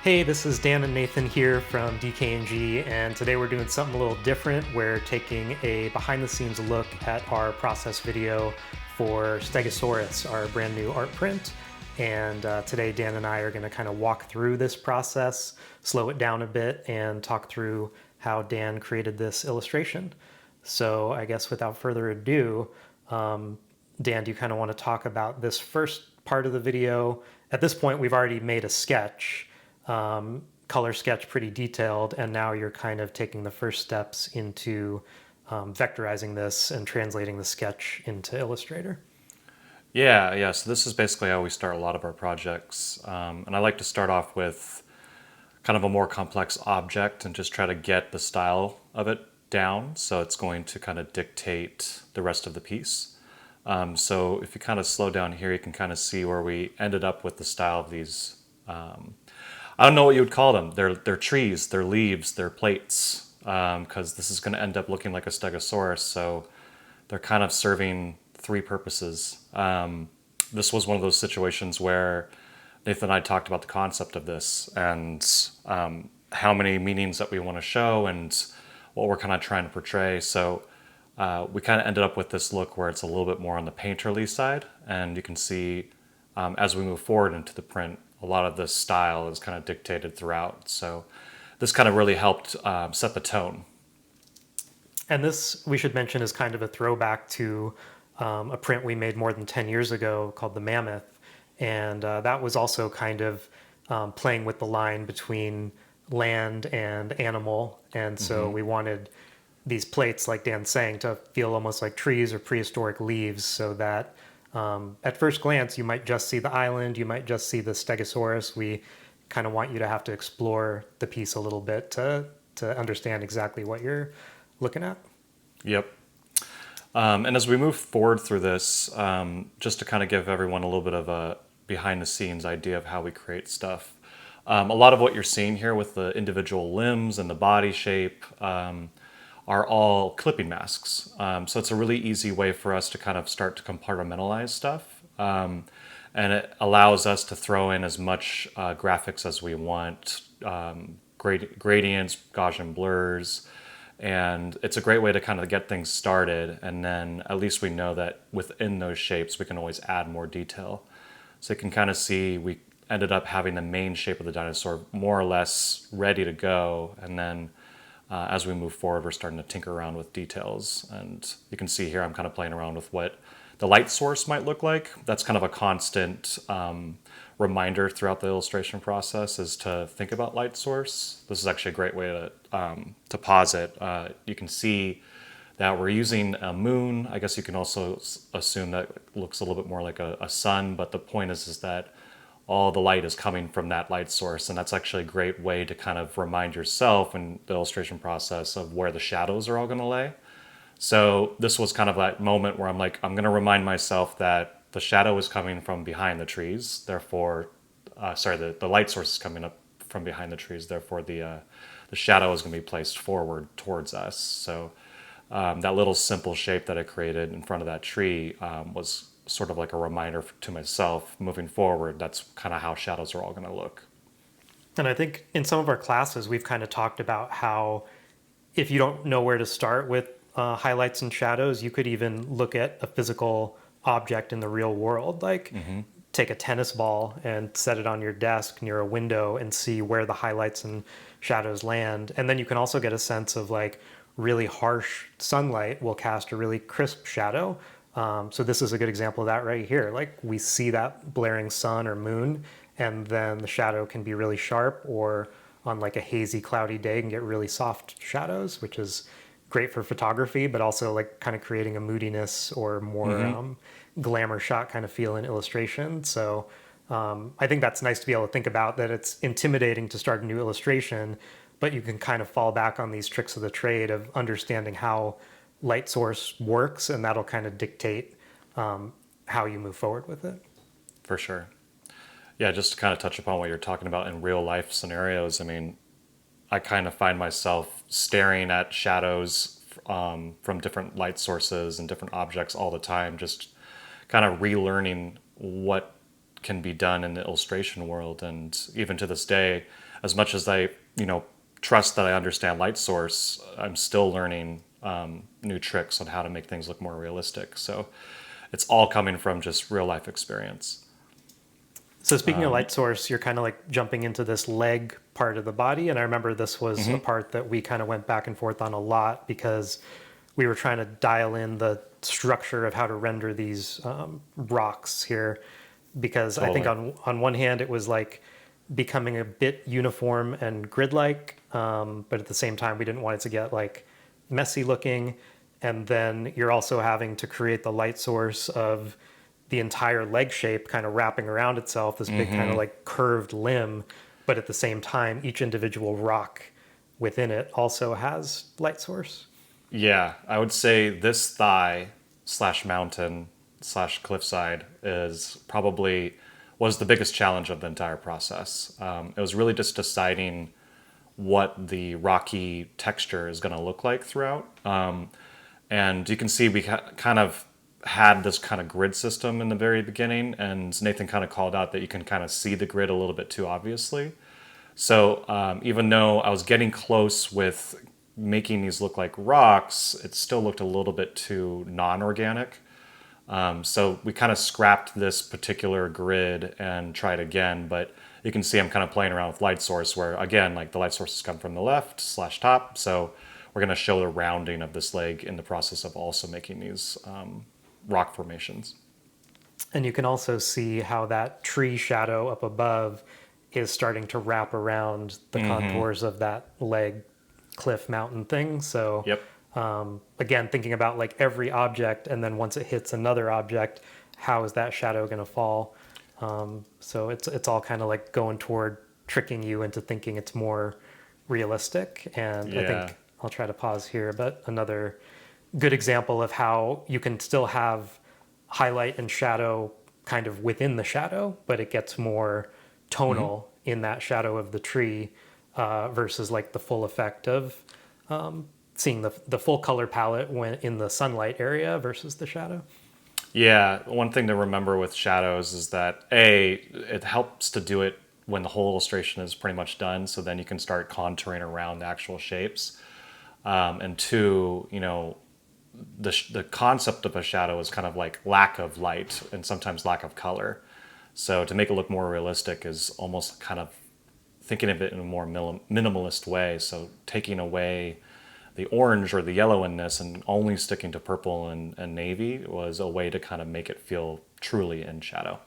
Hey, this is Dan and Nathan here from DKNG, and today we're doing something a little different. We're taking a behind-the-scenes look at our process video for Stegosaurus, our brand new art print. And today Dan and I are going to kind of walk through this process, slow it down a bit, and talk through how Dan created this illustration. So I guess without further ado, Dan, do you kind of want to talk about this first part of the video? At this point, we've already made a sketch, color sketch, pretty detailed, and now you're kind of taking the first steps into vectorizing this and translating the sketch into Illustrator. Yeah. So this is basically how we start a lot of our projects. And I like to start off with kind of a more complex object and just try to get the style of it down. So it's going to kind of dictate the rest of the piece. So if you kind of slow down here, you can kind of see where we ended up with the style of these. I don't know what you would call them. They're trees, they're leaves, they're plates, because this is going to end up looking like a Stegosaurus. So they're kind of serving three purposes. This was one of those situations where Nathan and I talked about the concept of this and how many meanings that we want to show and what we're kind of trying to portray. So we kind of ended up with this look where it's a little bit more on the painterly side, and you can see as we move forward into the print, a lot of this style is kind of dictated throughout. So this kind of really helped set the tone. And this, we should mention, is kind of a throwback to a print we made more than 10 years ago called the Mammoth. And that was also kind of playing with the line between land and animal. And so we wanted these plates, like Dan's saying, to feel almost like trees or prehistoric leaves, so that at first glance you might just see the island, you might just see the Stegosaurus. We kind of want you to have to explore the piece a little bit to understand exactly what you're looking at. Yep. And as we move forward through this, just to kind of give everyone a little bit of a behind the scenes idea of how we create stuff. A lot of what you're seeing here with the individual limbs and the body shape are all clipping masks. So it's a really easy way for us to kind of start to compartmentalize stuff. And it allows us to throw in as much graphics as we want, gradients, Gaussian blurs, and it's a great way to kind of get things started. And then at least we know that within those shapes, we can always add more detail. So you can kind of see we ended up having the main shape of the dinosaur more or less ready to go. And then as we move forward, we're starting to tinker around with details. And you can see here, I'm kind of playing around with what the light source might look like. That's kind of a constant reminder throughout the illustration process, is to think about light source. This is actually a great way to pause it. You can see that we're using a moon. I guess you can also assume that it looks a little bit more like a sun, but the point is that all the light is coming from that light source, and that's actually a great way to kind of remind yourself in the illustration process of where the shadows are all going to lay. So this was kind of that moment where I'm like, I'm going to remind myself that the shadow is coming from behind the trees, therefore, the light source is coming up from behind the trees, therefore the shadow is going to be placed forward towards us. So that little simple shape that I created in front of that tree was sort of like a reminder to myself moving forward. That's kind of how shadows are all going to look. And I think in some of our classes, we've kind of talked about how if you don't know where to start with highlights and shadows, you could even look at a physical object in the real world, like take a tennis ball and set it on your desk near a window and see where the highlights and shadows land. And then you can also get a sense of, like, really harsh sunlight will cast a really crisp shadow. So this is a good example of that right here. Like, we see that blaring sun or moon, and then the shadow can be really sharp, or on like a hazy, cloudy day can get really soft shadows, which is great for photography, but also like kind of creating a moodiness or more glamour shot kind of feel in illustration. So I think that's nice to be able to think about, that it's intimidating to start a new illustration, but you can kind of fall back on these tricks of the trade of understanding how light source works, and that'll kind of dictate how you move forward with it. For sure. Yeah, just to kind of touch upon what you're talking about in real life scenarios. I mean, I kind of find myself staring at shadows from different light sources and different objects all the time, just kind of relearning what can be done in the illustration world. And even to this day, as much as I, trust that I understand light source, I'm still learning new tricks on how to make things look more realistic. So it's all coming from just real life experience. So speaking of light source, you're kind of like jumping into this leg part of the body. And I remember this was a part that we kind of went back and forth on a lot because we were trying to dial in the structure of how to render these rocks here. Because I think Totally. on one hand, it was like becoming a bit uniform and grid-like. But at the same time, we didn't want it to get like messy looking. And then you're also having to create the light source of the entire leg shape kind of wrapping around itself, this big kind of like curved limb. But at the same time, each individual rock within it also has light source. Yeah, I would say this thigh slash mountain slash cliffside is probably was the biggest challenge of the entire process. It was really just deciding what the rocky texture is going to look like throughout. And you can see we kind of had this kind of grid system in the very beginning, and Nathan kind of called out that you can kind of see the grid a little bit too obviously. So even though I was getting close with making these look like rocks, it still looked a little bit too non-organic. So we kind of scrapped this particular grid and tried again, but you can see I'm kind of playing around with light source where again, like the light sources come from the left slash top. So we're going to show the rounding of this leg in the process of also making these rock formations. And you can also see how that tree shadow up above is starting to wrap around the contours of that leg cliff mountain thing. So Yep. again, thinking about like every object, and then once it hits another object, how is that shadow going to fall? So it's all kind of like going toward tricking you into thinking it's more realistic. And I Yeah. think I'll try to pause here, but another good example of how you can still have highlight and shadow kind of within the shadow, but it gets more tonal in that shadow of the tree versus like the full effect of seeing the full color palette when in the sunlight area versus the shadow. Yeah, one thing to remember with shadows is that A, it helps to do it when the whole illustration is pretty much done, so then you can start contouring around the actual shapes. And two, the concept of a shadow is kind of like lack of light and sometimes lack of color. So to make it look more realistic is almost kind of thinking of it in a more minimalist way. So taking away the orange or the yellow in this and only sticking to purple and navy was a way to kind of make it feel truly in shadow.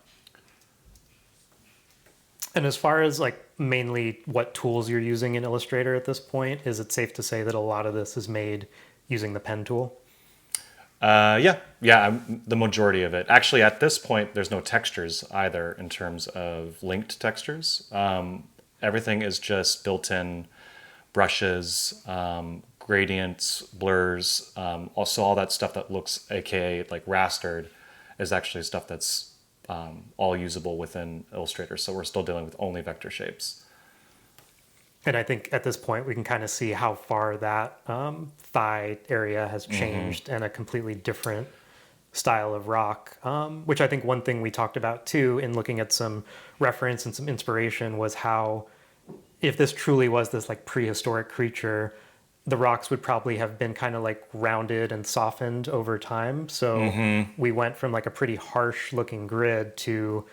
And as far as like mainly what tools you're using in Illustrator at this point, is it safe to say that a lot of this is made using the pen tool? Yeah, the majority of it. Actually, at this point, there's no textures either in terms of linked textures. Everything is just built-in brushes, gradients, blurs. Also, all that stuff that looks, aka like rastered, is actually stuff that's all usable within Illustrator. So we're still dealing with only vector shapes. And I think at this point we can kind of see how far that thigh area has changed and a completely different style of rock. Which I think one thing we talked about too in looking at some reference and some inspiration was how if this truly was this like prehistoric creature, the rocks would probably have been kind of like rounded and softened over time. So we went from like a pretty harsh looking grid to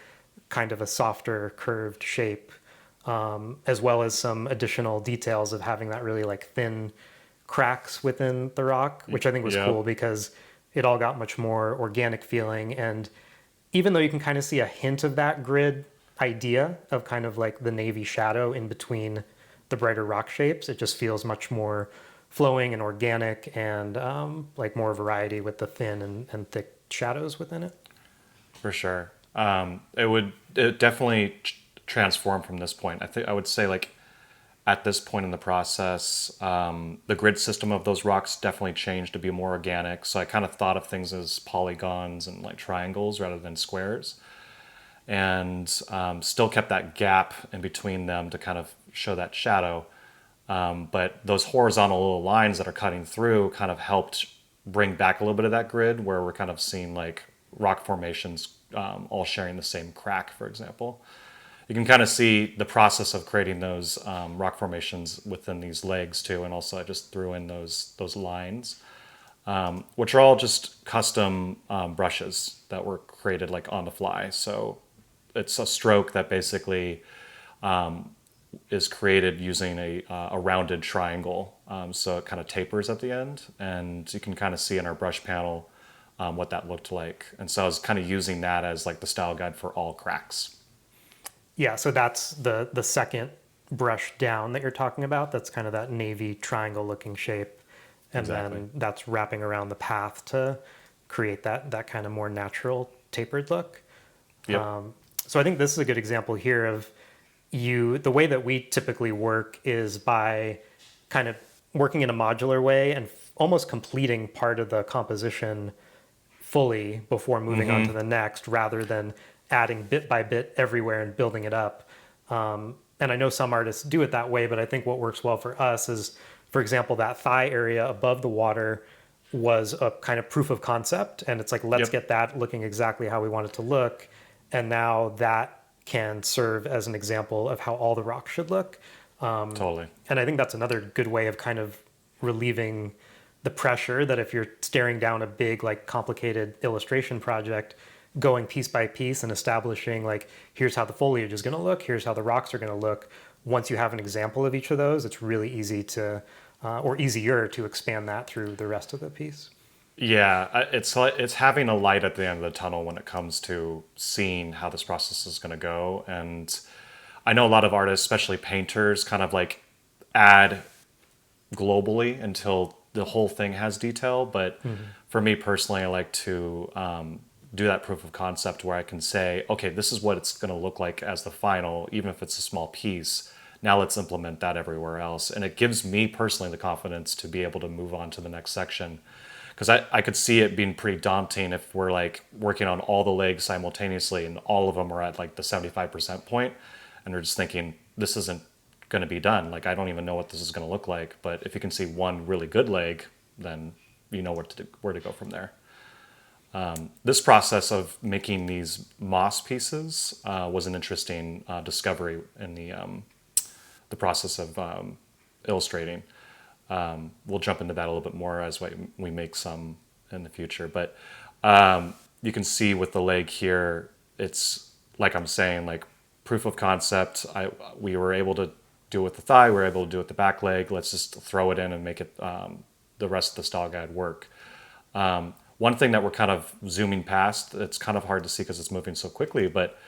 kind of a softer curved shape, as well as some additional details of having that really like thin cracks within the rock, which I think was Yep. cool because it all got much more organic feeling. And even though you can kind of see a hint of that grid idea of kind of like the navy shadow in between the brighter rock shapes, it just feels much more flowing and organic and like more variety with the thin and thick shadows within it. For sure. It definitely transform from this point. I think I would say like at this point in the process, the grid system of those rocks definitely changed to be more organic. So I kind of thought of things as polygons and like triangles rather than squares, and still kept that gap in between them to kind of show that shadow. But those horizontal little lines that are cutting through kind of helped bring back a little bit of that grid where we're kind of seeing like rock formations all sharing the same crack, for example. You can kind of see the process of creating those rock formations within these legs too, and also I just threw in those lines, which are all just custom brushes that were created like on the fly. So it's a stroke that basically is created using a rounded triangle. So it kind of tapers at the end, and you can kind of see in our brush panel what that looked like. And so I was kind of using that as like the style guide for all cracks. Yeah, so that's the second brush down that you're talking about. That's kind of that navy triangle looking shape. And Exactly. then that's wrapping around the path to create that kind of more natural tapered look. Yep. So I think this is a good example here of the way that we typically work is by kind of working in a modular way and almost completing part of the composition fully before moving on to the next, rather than adding bit by bit everywhere and building it up. And I know some artists do it that way, but I think what works well for us is, for example, that thigh area above the water was a kind of proof of concept. And it's like, let's Yep. get that looking exactly how we want it to look. And now that can serve as an example of how all the rocks should look. Totally. And I think that's another good way of kind of relieving the pressure that if you're staring down a big, like complicated illustration project, going piece by piece and establishing like, here's how the foliage is going to look, here's how the rocks are going to look. Once you have an example of each of those, it's really easy to, or easier to expand that through the rest of the piece. Yeah, it's having a light at the end of the tunnel when it comes to seeing how this process is going to go. And I know a lot of artists, especially painters, kind of like add globally until the whole thing has detail. But for me personally, I like to do that proof of concept where I can say, okay, this is what it's going to look like as the final, even if it's a small piece. Now let's implement that everywhere else. And it gives me personally the confidence to be able to move on to the next section. Because I could see it being pretty daunting if we're like working on all the legs simultaneously and all of them are at like the 75% point, and we're just thinking, this isn't going to be done. Like, I don't even know what this is going to look like. But if you can see one really good leg, then you know where to go from there. This process of making these moss pieces was an interesting discovery in the process of illustrating. We'll jump into that a little bit more as we make some in the future. But you can see with the leg here, it's like I'm saying, like proof of concept. We were able to do it with the thigh. We were able to do it with the back leg. Let's just throw it in and make it the rest of the style guide work. One thing that we're kind of zooming past, it's kind of hard to see because it's moving so quickly, but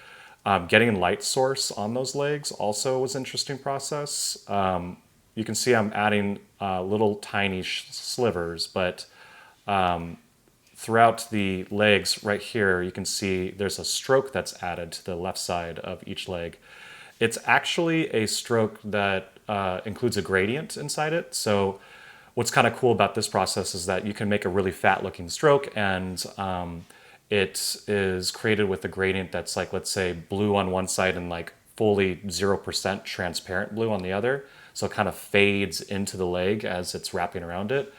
getting light source on those legs also was an interesting process. You can see I'm adding little tiny slivers, but throughout the legs right here, you can see there's a stroke that's added to the left side of each leg. It's actually a stroke that includes a gradient inside it. So what's kind of cool about this process is that you can make a really fat looking stroke, and it is created with a gradient that's like, let's say, blue on one side and like fully 0% transparent blue on the other. So it kind of fades into the leg as it's wrapping around it.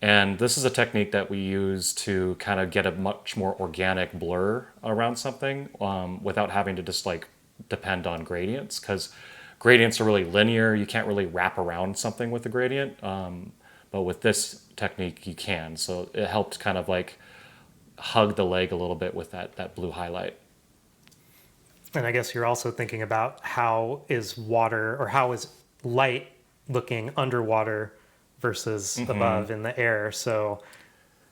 And this is a technique that we use to kind of get a much more organic blur around something without having to just like depend on gradients, because gradients are really linear. You can't really wrap around something with a gradient. But with this technique, you can. So it helped kind of like hug the leg a little bit with that blue highlight. And I guess you're also thinking about how is water or how is light looking underwater versus above in the air. So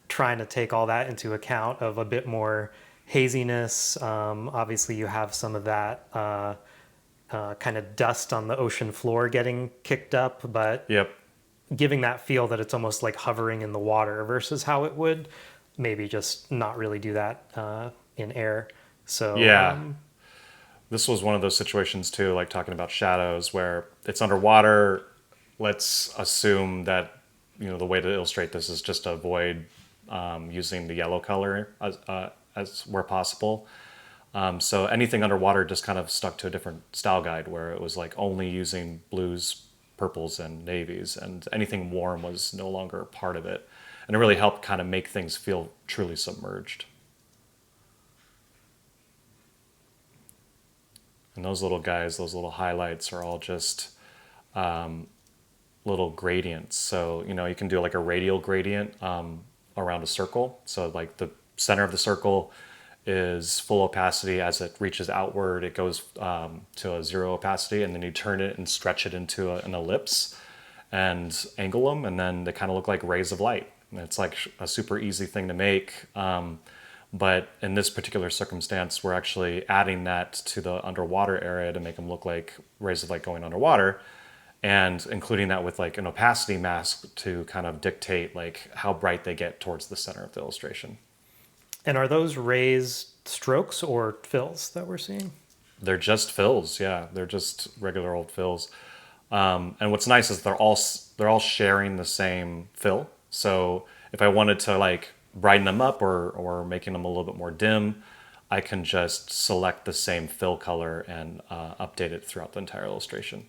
trying to take all that into account of a bit more haziness. Obviously, you have some of that kind of dust on the ocean floor getting kicked up, but Yep. giving that feel that it's almost like hovering in the water versus how it would maybe just not really do that in air. So Yeah. This was one of those situations too, like talking about shadows, where it's underwater. Let's assume that the way to illustrate this is just to avoid using the yellow color as where possible. So anything underwater just kind of stuck to a different style guide where it was like only using blues, purples, and navies, and anything warm was no longer part of it. And it really helped kind of make things feel truly submerged. And those little guys, those little highlights are all just little gradients. So, you can do like a radial gradient around a circle. So like the center of the circle is full opacity. As it reaches outward, it goes to a zero opacity, and then you turn it and stretch it into an ellipse and angle them, and then they kind of look like rays of light. And it's like a super easy thing to make. But in this particular circumstance, we're actually adding that to the underwater area to make them look like rays of light going underwater, and including that with like an opacity mask to kind of dictate like how bright they get towards the center of the illustration. And are those rays strokes or fills that we're seeing? They're just fills, yeah. They're just regular old fills. And what's nice is they're all sharing the same fill. So if I wanted to like brighten them up or making them a little bit more dim, I can just select the same fill color and update it throughout the entire illustration.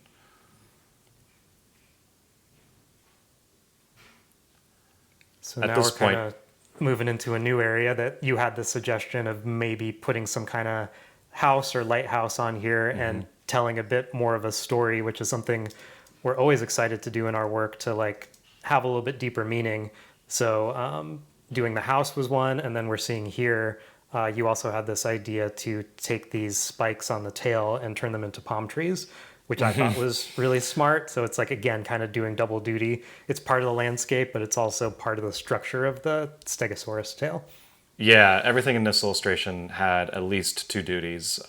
So At now this we're kind point, of moving into a new area that you had the suggestion of maybe putting some kind of house or lighthouse on here and telling a bit more of a story, which is something we're always excited to do in our work, to like have a little bit deeper meaning. So doing the house was one, and then we're seeing here you also had this idea to take these spikes on the tail and turn them into palm trees, which I thought was really smart. So it's like, again, kind of doing double duty. It's part of the landscape, but it's also part of the structure of the Stegosaurus tail. yeah, everything in this illustration had at least two duties.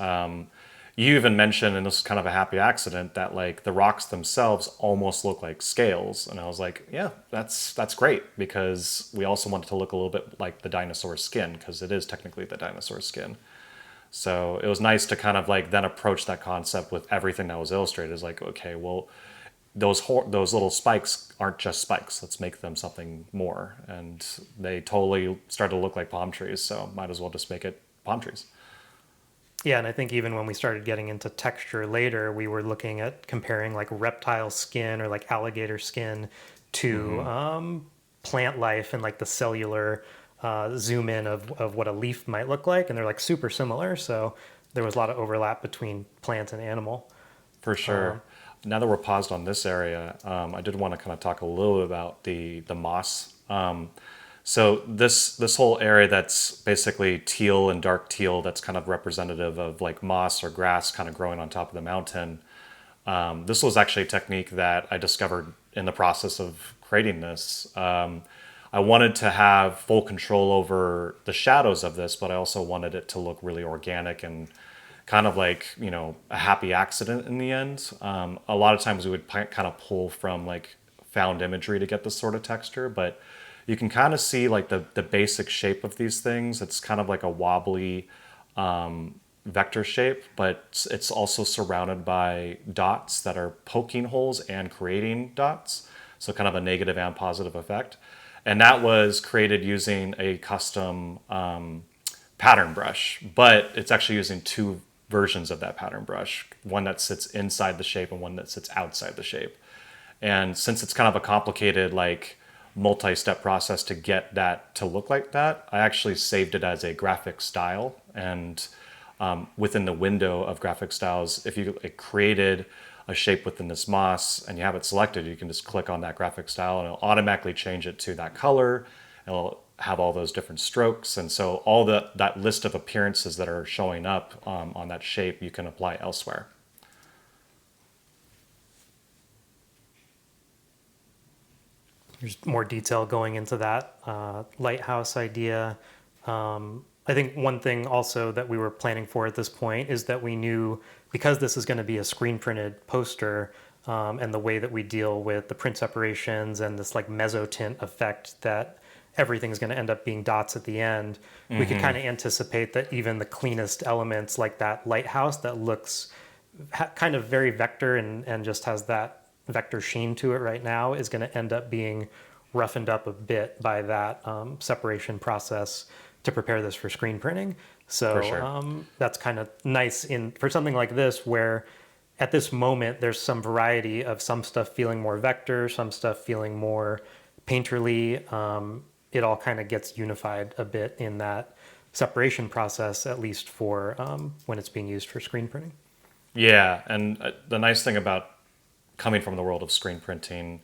You even mentioned, and this is kind of a happy accident, that like the rocks themselves almost look like scales, and I was like, yeah, that's great, because we also want it to look a little bit like the dinosaur skin, because it is technically the dinosaur skin. So it was nice to kind of like then approach that concept with everything that was illustrated. It's like, okay, well, those little spikes aren't just spikes. Let's make them something more. And they totally started to look like palm trees. So might as well just make it palm trees. Yeah, and I think even when we started getting into texture later, we were looking at comparing like reptile skin or like alligator skin to plant life and like the cellular zoom in of what a leaf might look like. And they're like super similar. So there was a lot of overlap between plant and animal. For sure. Now that we're paused on this area, I did want to kind of talk a little bit about the moss. So this whole area that's basically teal and dark teal, that's kind of representative of like moss or grass kind of growing on top of the mountain. This was actually a technique that I discovered in the process of creating this. I wanted to have full control over the shadows of this, but I also wanted it to look really organic and kind of like, a happy accident in the end. A lot of times we would kind of pull from like found imagery to get this sort of texture, but you can kind of see like the basic shape of these things. It's kind of like a wobbly vector shape, but it's also surrounded by dots that are poking holes and creating dots. So kind of a negative and positive effect. And that was created using a custom pattern brush, but it's actually using two versions of that pattern brush, one that sits inside the shape and one that sits outside the shape. And since it's kind of a complicated, like multi-step process to get that to look like that, I actually saved it as a graphic style. And within the window of graphic styles, if you created a shape within this moss and you have it selected, you can just click on that graphic style and it'll automatically change it to that color. It'll have all those different strokes. And so all that list of appearances that are showing up on that shape, you can apply elsewhere. There's more detail going into that lighthouse idea. I think one thing also that we were planning for at this point is that we knew, because this is going to be a screen printed poster, and the way that we deal with the print separations and this like mezzotint effect, that everything's going to end up being dots at the end, we could kind of anticipate that even the cleanest elements like that lighthouse that looks kind of very vector and just has that vector sheen to it right now is going to end up being roughened up a bit by that separation process to prepare this for screen printing. So For sure. that's kind of nice for something like this, where at this moment there's some variety of some stuff feeling more vector, some stuff feeling more painterly. It all kind of gets unified a bit in that separation process, at least for when it's being used for screen printing. Yeah, and the nice thing about coming from the world of screen printing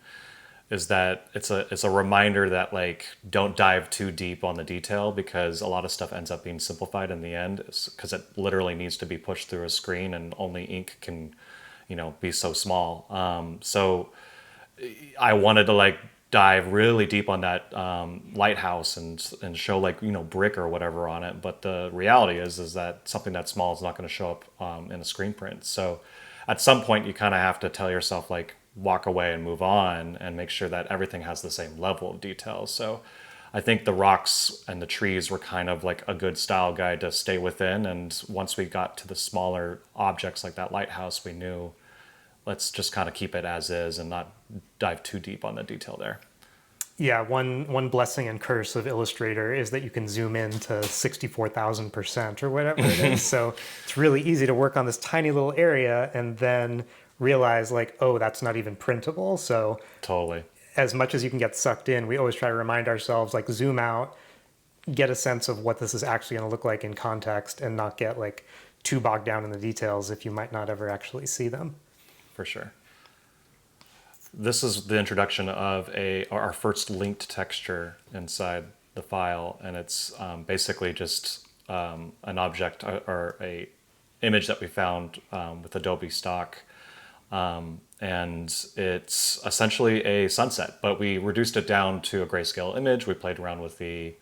is that it's a reminder that like don't dive too deep on the detail because a lot of stuff ends up being simplified in the end because it literally needs to be pushed through a screen and only ink can, be so small. So I wanted to like dive really deep on that lighthouse and show like brick or whatever on it. But the reality is that something that small is not going to show up in a screen print. So at some point you kind of have to tell yourself like walk away and move on and make sure that everything has the same level of detail. So I think the rocks and the trees were kind of like a good style guide to stay within. And once we got to the smaller objects like that lighthouse, we knew let's just kind of keep it as is and not dive too deep on the detail there. Yeah, one blessing and curse of Illustrator is that you can zoom in to 64,000% or whatever it is. So it's really easy to work on this tiny little area and then realize like, oh, that's not even printable. So Totally. as much as you can get sucked in, we always try to remind ourselves like zoom out, get a sense of what this is actually going to look like in context and not get like too bogged down in the details if you might not ever actually see them. For sure. This is the introduction of our first linked texture inside the file, and it's basically just an object or a image that we found with Adobe stock, and it's essentially a sunset. But we reduced it down to a grayscale image. We played around with the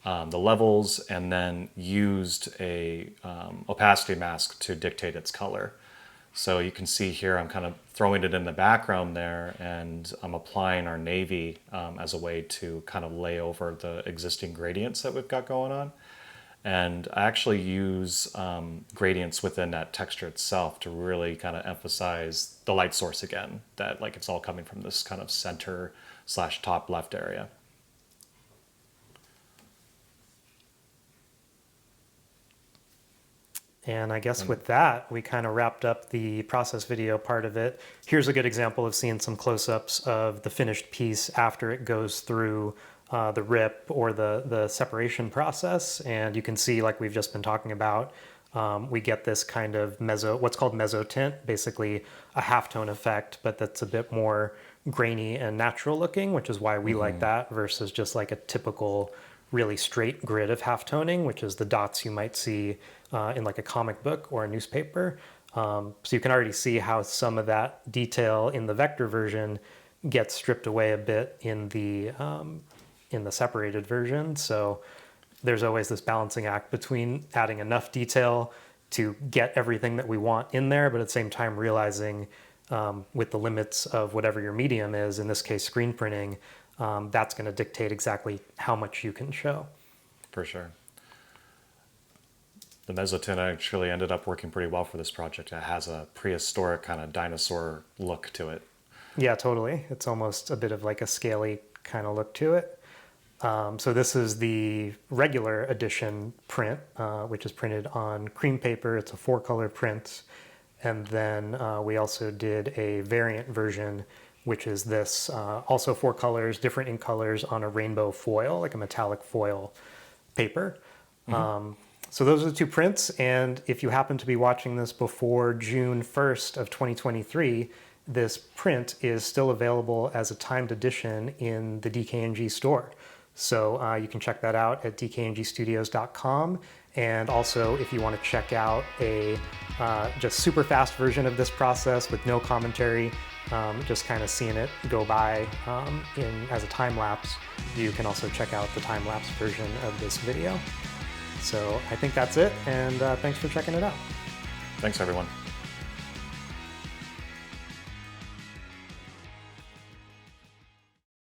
levels, and then used a opacity mask to dictate its color. So you can see here I'm kind of throwing it in the background there, and I'm applying our navy as a way to kind of lay over the existing gradients that we've got going on. And I actually use gradients within that texture itself to really kind of emphasize the light source again, that like it's all coming from this kind of center / top left area. And I guess with that, we kind of wrapped up the process video part of it. Here's a good example of seeing some close-ups of the finished piece after it goes through the rip or the separation process. And you can see, like we've just been talking about, we get this kind of what's called mezzotint, basically a halftone effect, but that's a bit more grainy and natural looking, which is why we like that versus just like a typical really straight grid of halftoning, which is the dots you might see in like a comic book or a newspaper. So you can already see how some of that detail in the vector version gets stripped away a bit in the separated version. So there's always this balancing act between adding enough detail to get everything that we want in there, but at the same time realizing with the limits of whatever your medium is, in this case screen printing, that's going to dictate exactly how much you can show. For sure. The mezzotint actually ended up working pretty well for this project. It has a prehistoric kind of dinosaur look to it. Yeah, totally. It's almost a bit of like a scaly kind of look to it. So this is the regular edition print, which is printed on cream paper. It's a 4-color print. And then we also did a variant version, which is this, also 4 colors, different ink colors on a rainbow foil, like a metallic foil paper. So those are the 2 prints, and if you happen to be watching this before June 1st of 2023, this print is still available as a timed edition in the DKNG store. So you can check that out at dkngstudios.com. And also, if you want to check out a just super fast version of this process with no commentary, just kind of seeing it go by as a time lapse, you can also check out the time lapse version of this video. So I think that's it, and thanks for checking it out. Thanks, everyone.